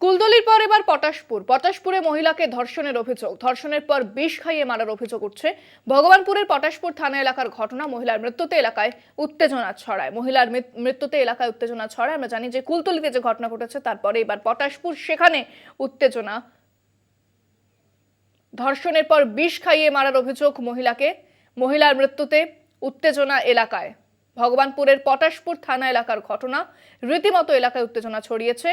কুলতলির পর এবার পটাশপুরে মহিলাকে ধর্ষণের অভিযোগ, ধর্ষণের পর বিষ খাইয়ে মারার অভিযোগ উঠছে। ভগবানপুরের পটাশপুর থানা এলাকার ঘটনা। মহিলার মৃত্যুতে এলাকায় উত্তেজনা ছড়ায়। আমরা জানি যে কুলতলিতে যে ঘটনা ঘটেছে তারপরে এবার পটাশপুর, সেখানে উত্তেজনা। ধর্ষণের পর বিষ খাইয়ে মারার অভিযোগ মহিলার মৃত্যুতে উত্তেজনা এলাকায়। ভগবানপুরের পটাশপুর থানা এলাকার ঘটনা। রীতিমতো এলাকায় উত্তেজনা ছড়িয়েছে।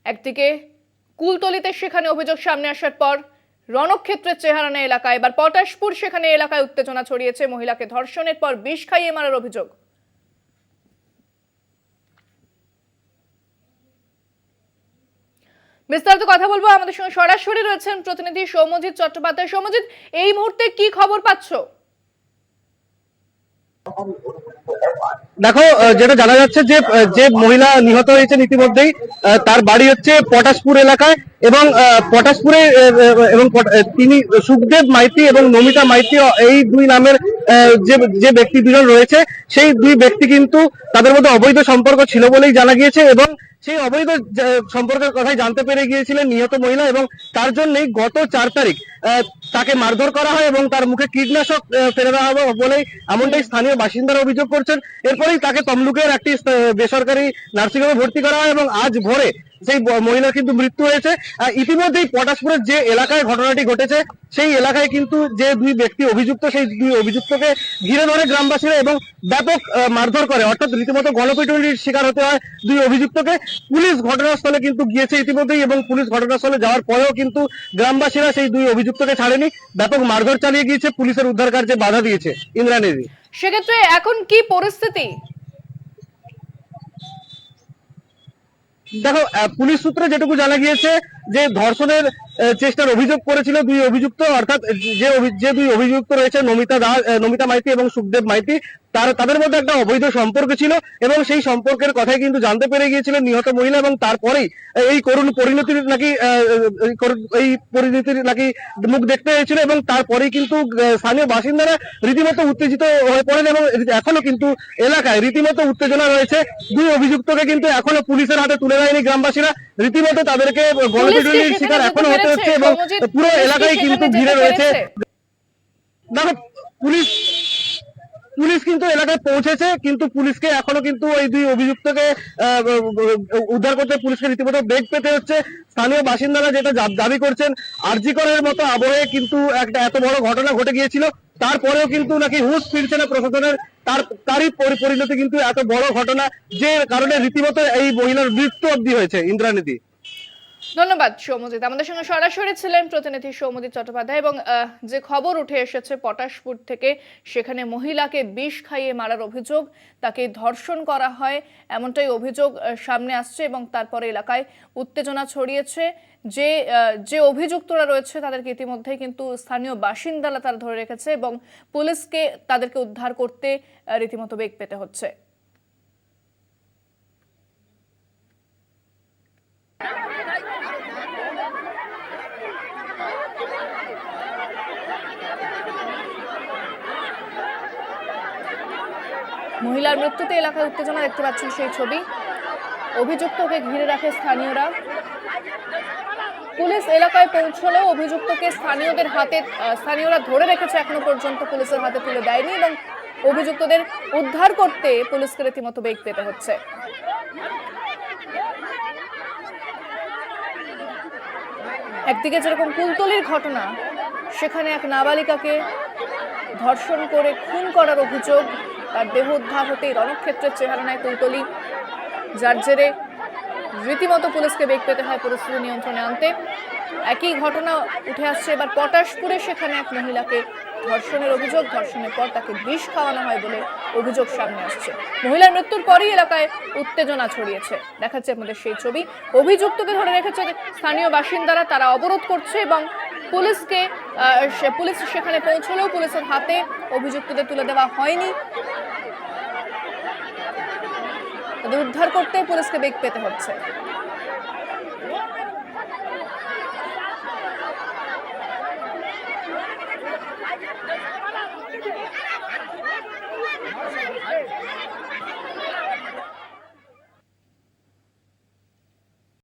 একদিকে কুলতলিতে সেখানে অভিযোগ সামনে আসার পর রণক্ষেত্রের চেহারা নেয় এলাকায়। এবার পটাশপুর, সেখানে এলাকায় উত্তেজনা ছড়িয়েছে। মহিলাকে ধর্ষণের পর বিষ খাইয়ে মারার অভিযোগ। বিস্তারিত কথা বলবো, আমাদের সঙ্গে সরাসরি রয়েছেন প্রতিনিধি সৌম্যজিৎ চট্টোপাধ্যায়। সৌম্যজিৎ, এই মুহূর্তে কি খবর পাচ্ছ? দেখো, যেটা জানা যাচ্ছে যে যে মহিলা নিহত হয়েছেন ইতিমধ্যেই তার বাড়ি হচ্ছে পটাশপুর এলাকায়, এবং পটাশপুরে এবং তিনি সুখদেব মাইতি এবং নমিতা মাইতি, এই দুই নামের যে যে ব্যক্তি দুজন রয়েছে, সেই দুই ব্যক্তি কিন্তু তাদের মধ্যে অবৈধ সম্পর্ক ছিল বলেই জানা গিয়েছে, এবং সেই অবৈধ সম্পর্কের কথাই জানতে পেরে গিয়েছিলেন নিহত মহিলা, এবং তার জন্যই গত 4 তারিখ তাকে মারধর করা হয় এবং তার মুখে কীটনাশক ফেলে দেওয়া হবে বলেই এমনটাই স্থানীয় বাসিন্দারা অভিযোগ করছেন। এরপরেই তাকে তমলুকের একটি বেসরকারি নার্সিংহোমে ভর্তি করা হয় এবং আজ ভোরে সেই মহিলার কিন্তু মৃত্যু হয়েছে। ইতিমধ্যেই পটাশপুরের যে এলাকায় ঘটনাটি ঘটেছে, সেই এলাকায় কিন্তু যে দুই ব্যক্তি অভিযুক্ত, সেই দুই অভিযুক্তকে ঘিরে ধরে গ্রামবাসীরা এবং ব্যাপক মারধর করে, অর্থাৎ রীতিমতো গণপিটুনির শিকার হতে হয় দুই অভিযুক্তকে। পুলিশ ঘটনাস্থলে কিন্তু গিয়েছে ইতিমধ্যেই, এবং পুলিশ ঘটনাস্থলে যাওয়ার পরেও কিন্তু গ্রামবাসীরা সেই দুই অভিযুক্তকে ছাড়েনি, ব্যাপক মারধর চালিয়ে গিয়েছে, পুলিশের উদ্ধার কার্যে বাধা দিয়েছে। ইন্দ্রাণী, সেক্ষেত্রে এখন কি পরিস্থিতি? দেখো, পুলিশ সূত্রে যেটুকু জানা গিয়েছে যে ধর্ষণের চেষ্টার অভিযোগ করেছিল দুই অভিযুক্ত, অর্থাৎ যে দুই অভিযুক্ত রয়েছে নমিতা মাইতি এবং সুখদেব মাইতি, তাদের মধ্যে একটা অবৈধ সম্পর্ক ছিল, এবং সেই সম্পর্কের কথাই কিন্তু জানতে পেরে গিয়েছিলেন নিহত মহিলা, এবং তারপরেই এই করুণ পরিণতির নাকি মুখ দেখতে হয়েছিল, এবং তারপরেই কিন্তু স্থানীয় বাসিন্দারা রীতিমতো উত্তেজিত হয়ে পড়েন, এবং এখনো কিন্তু এলাকায় রীতিমতো উত্তেজনা রয়েছে। দুই অভিযুক্তকে কিন্তু এখনো পুলিশের হাতে তুলে দেয়নি গ্রামবাসীরা, রীতিমতো তাদেরকে গণপিটুনির শিকার এখনো হতে হচ্ছে, এবং পুরো এলাকায় কিন্তু ঘিরে রয়েছে। দেখো, পুলিশ কিন্তু এলাকায় পৌঁছেছে, কিন্তু পুলিশকে এখনো কিন্তু এই দুই অভিযুক্তকে উদ্ধার করতে পুলিশকে রীতিমতো বেগ পেতে হচ্ছে। স্থানীয় বাসিন্দারা যেটা দাবি করছেন, আরজি করের মতো আবহে কিন্তু একটা এত বড় ঘটনা ঘটে গিয়েছিল, তারপরেও কিন্তু নাকি হুঁশ ফিরছে না প্রশাসনের। তারই পরিণতি কিন্তু এত বড় ঘটনা, যে কারণে রীতিমতো এই মহিলার মৃত্যু অবধি হয়েছে। ইন্দ্রাণী, ধন্যবাদ সৌম্যজিৎ। আমাদের সঙ্গে সরাসরি ছিলেন প্রতিনিধি সৌম্যজিৎ চট্টোপাধ্যায়। এবং যে খবর উঠে এসেছে পটাশপুর থেকে, সেখানে মহিলাকে বিষ খাইয়ে মারার অভিযোগ, তাকে ধর্ষণ করা হয় এমনটাই অভিযোগ সামনে আসছে, এবং তারপরে এলাকায় উত্তেজনা ছড়িয়েছে। যে অভিযুক্তরা রয়েছে তাদেরকে ইতিমধ্যেই কিন্তু স্থানীয় বাসিন্দারা তারা ধরে রেখেছে, এবং পুলিশকে তাদেরকে উদ্ধার করতে রীতিমতো বেগ পেতে হচ্ছে। মহিলার মৃত্যুতে এলাকায় উত্তেজনা, দেখতে পাচ্ছেন সেই ছবি। অভিযুক্তকে ঘিরে রাখে স্থানীয়রা। পুলিশ এলাকায় পৌঁছলেও অভিযুক্তকে স্থানীয়রা ধরে রেখেছে, এখনো পর্যন্ত পুলিশের হাতে তুলে দেয়নি, এবং অভিযুক্তদের উদ্ধার করতে পুলিশকে রীতিমতো বেগ পেতে হচ্ছে। একদিকে যেরকম কুলতলির ঘটনা, সেখানে এক নাবালিকাকে ধর্ষণ করে খুন করার অভিযোগ, তার দেহ উদ্ধার হতেই রণক্ষেত্রের চেহারা নেয় কুলতলি, যার জেরে রীতিমতো পুলিশকে বেগ পেতে হয় পরিস্থিতি নিয়ন্ত্রণে আনতে। একই ঘটনা উঠে আসছে এবার পটাশপুরে, সেখানে এক মহিলাকে ধর্ষণের অভিযোগ, ধর্ষণের পর তাকে বিষ খাওয়ানো হয় বলে অভিযোগ সামনে আসছে। মহিলার মৃত্যুর পরই এলাকায় উত্তেজনা ছড়িয়েছে, দেখাচ্ছে আপনাদের সেই ছবি। অভিযুক্তকে ধরে রেখেছে স্থানীয় বাসিন্দারা, তারা অবরোধ করছে, এবং পুলিশ সেখানে পৌঁছলেও পুলিশের হাতে অভিযুক্তদের তুলে দেওয়া হয়নি। তাদের উদ্ধার করতে পুলিশকে বেগ পেতে হচ্ছে।